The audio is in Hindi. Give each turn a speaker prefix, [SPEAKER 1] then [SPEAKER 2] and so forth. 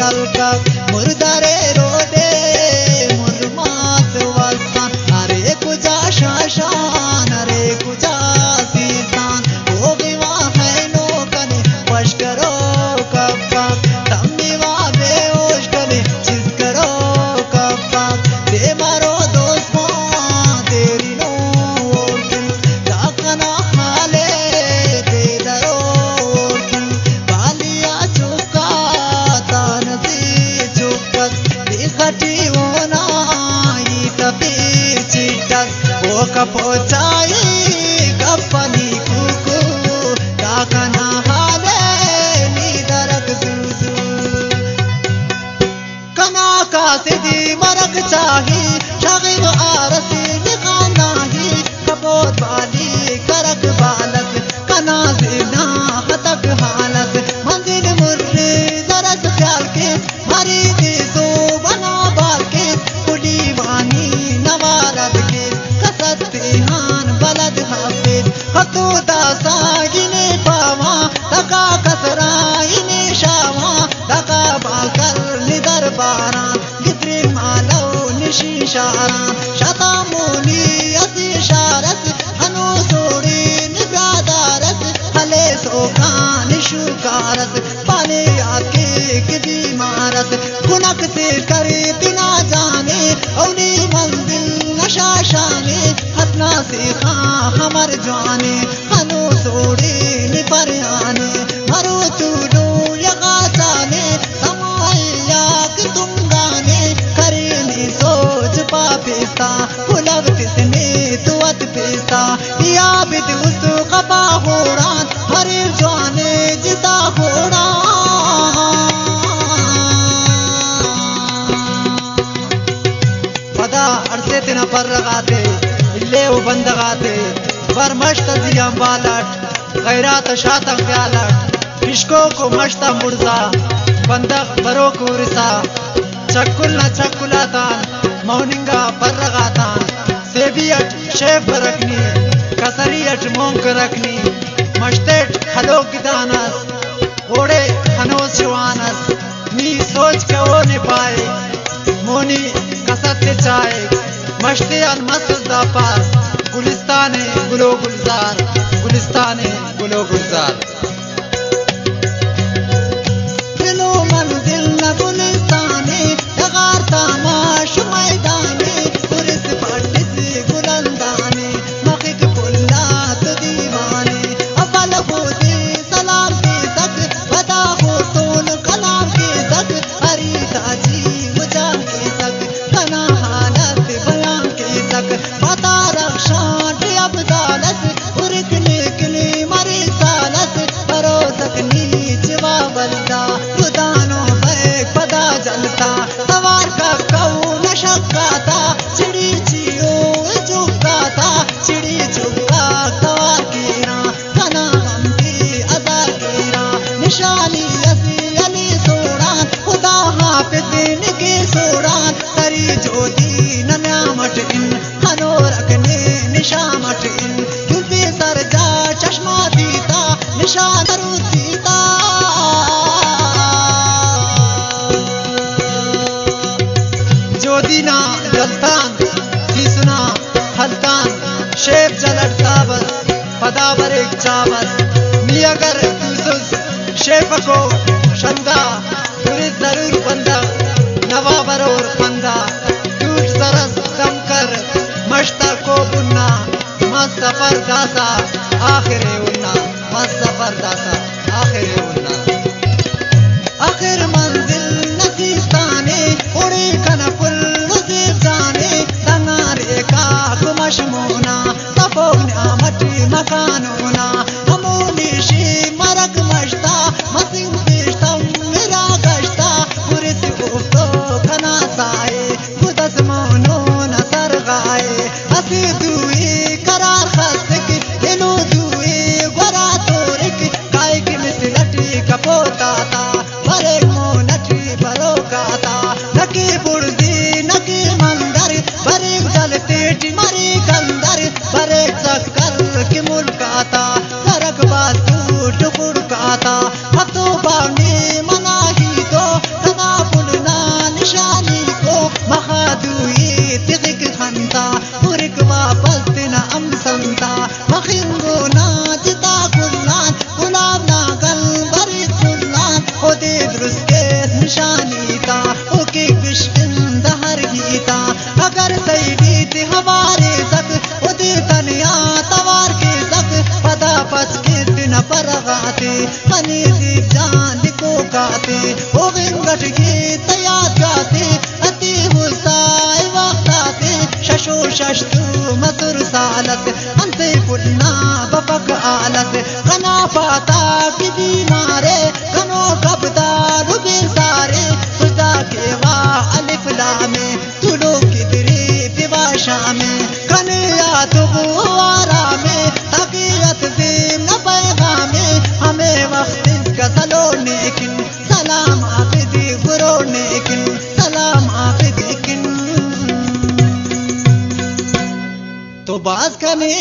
[SPEAKER 1] kalka murdare rode murmat walsan are kuja shashan are kuja sisan o viva hai no kane wash karo kappa tammi wa beosh kane chis karo kappa te maro dost mo teri no dil dakana hale te daro dil baliya chuka tanasi chukas dikhati wona ita pichitas wo kapochai kapani kuku dakana hale ni darak zuzu kana ka sidi marak chahi shaghi wo arasi nikhana hi kapot bali karak balat kana zina hatak halat manzil murri zaras khayal ke mari di so bana bal ke kudi wani nawarat ke kasat han balad hafid hatu dasa ine pawa taka kasra ine shawa taka bakar nidar bara gitri malo nishi shara shatamuni asi sharas hanu sori nibradaras hale sokan shukaras pane aake kidi maras kunak se kare tina jane auni manzil nasha shane hatna se kha hamar jane hanu sori ni parane maru tudu yaga jane samaya ki tum gane kare ni soch papista kulav tisne tuat pista ya bid us qaba horan hare jane jita hora पदा अरसे तना पर लगाते इल्ले वो बंद गाते पर मश्त जियम बालट गैरात शाता ख्यालट किशको को मश्ता मुर्जा बंदक बरो को रिसा चक्कुल न चक्कुलातान मौनिंगा पर लगातान सेबियट शेफ रखनी कसरियट मोंक रखनी मश्तेट खलो किदानस ओड़े खनोस जवानस मी सोच के वो ने पाए मोनी कसत चाय मश्ते अल मसदा पास गुलिस्ताने गुलो गुलजार गुलिस्ताने गुलो गुलजार दिलो मंजिल न गुलिस्ताने लगार तमाश मैदाने पुरिस पट्टिस गुलंदाने मखिक पुल्लात दीवाने अबल होते सलाम के तक बता हो सोन कलाम के तक हरी ताजी मुझा के तक कना हालत बयान के तक बता रक्षा अबदालत उरकने कने मरे सालत करो सकनी जवा बलदा खुदानो बैक पदा जलता सवार का कऊ नशक्काता चिड़ी चियो चुकाता चिड़ी चुका सवार कीरा कना हमकी अदा कीरा निशानी असी अली सोड़ान खुदा हाफिज के सोड़ान तरी ज्योति नन्यामट इन हनो रखने निशामट इन क्योंकि सरजा चश्मा दीता निशान रुदीता जो दीना जलतान सीसना हलतान शेफ जलटता बस पदा बर एक चावस मी अगर तुसुस शेफ को शंदा पूरी जरूर बंदा नवा बरोर फंदा टूट सरस दमकर मश्ता को बुन्ना मस्त सफर दासा आखिरे उन्ना मस्त सफर दासा आखिरे उन्ना आखिर मंजिल नसीस्ताने उड़े कनपुल नसीब जाने तंगारे का कुमशमोना तपोग न्यामटी मकानोना अमोनिशी मरक मश्ता मसिंग पेशतम मेरा गश्ता पुरिस उफ्तो खना साए खुदस मोनो नसर गाए हसी दुई करार खस्तक शानीता ओके बिश्किन दहर हीता अगर सैडी थी हमारे सक उदी तनिया तवार के सक पता पस के दिन पर गाते पनी दीप जान को गाते ओ विंगट गीत याद गाते अति हुसाई वक्ताते शशो शशतु मधुर सालत अंते पुलना बपक आलत कना पाता की बीमारे कनो कबदा रुबिन सारे सुजा के वा अलिफ लामे तुलो की दिरी दिवाशा में कनिया तुआरा में तकीयत बीम न पैगामे हमें वक्त गजलो नेकिन सलाम आबिदी गुरो नेकिन सलाम आबिदी किन तो बाज कने